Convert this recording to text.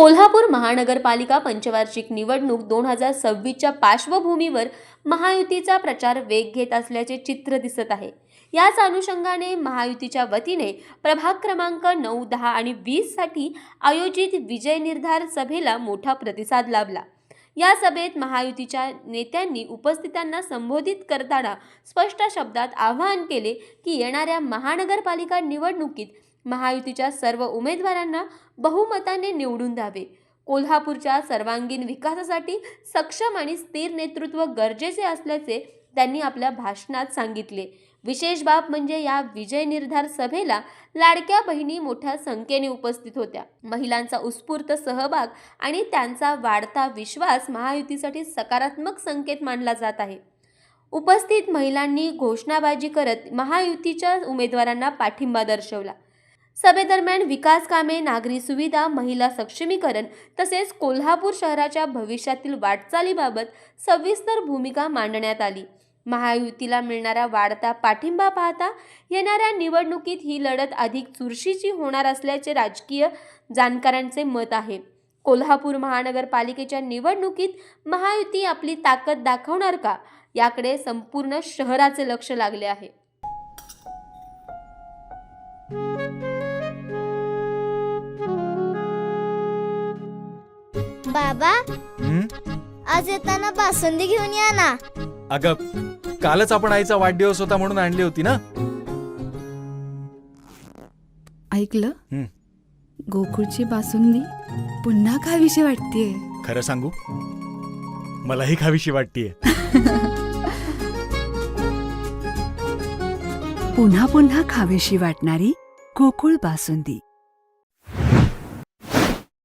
कोल्हापूर महानगरपालिका पंचवार्षिक निवडणूक 2026च्या पार्श्वभूमीवर महायुतीचा प्रचार वेग घेत असल्याचे चित्र दिसत आहे। याच अनुषंगाने महायुतीच्या वतीने प्रभाग क्रमांक 9, 10 आणि 20 साठी आयोजित विजय निर्धार सभेला मोठा प्रतिसाद लाभला। या सभेत महायुतीच्या नेत्यांनी उपस्थितांना संबोधित करताना स्पष्ट शब्दात आवाहन केले की येणाऱ्या महानगरपालिका निवडणुकीत महायुतीच्या सर्व उमेदवारांना बहुमताने निवडून द्यावे। कोल्हापूरच्या सर्वांगीण विकासासाठी सक्षम आणि स्थिर नेतृत्व गरजेचे असल्याचे त्यांनी आपल्या भाषणात सांगितले। विशेष बाब म्हणजे या विजय निर्धार सभेला लाडक्या बहिणी मोठ्या संख्येने उपस्थित होत्या। महिलांचा उत्स्फूर्त सहभाग आणि त्यांचा वाढता विश्वास महायुतीसाठी सकारात्मक संकेत मानला जात आहे। उपस्थित महिलांनी घोषणाबाजी करत महायुतीच्या उमेदवारांना पाठिंबा दर्शवला। सभेदरम्यान विकास कामे, नागरी सुविधा, महिला सक्षमीकरण तसेच कोल्हापूर शहराच्या भविष्यातील वाटचालीबाबत सविस्तर भूमिका मांडण्यात आली। महायुतीला मिळणारा वाढता पाठिंबा पाहता येणाऱ्या निवडणुकीत ही लढत अधिक चुरशीची होणार असल्याचे राजकीय जाणकारांचे मत आहे। कोल्हापूर महानगरपालिकेच्या निवडणुकीत महायुती आपली ताकद दाखवणार का, याकडे संपूर्ण शहराचे लक्ष लागले आहे। बाबा, आज येताना बासुंदी घेऊन या ना। अगं, कालच आपण आईचा वाढदिवस होता म्हणून आणली होती ना। ऐकलं, गोकुळची बासुंदी पुन्हा खावीशी वाटतेय। खरं सांगू, मलाही खावीशी वाटतेय। पुन्हा पुन्हा खावीशी वाटणारी गोकुळ बासुंदी।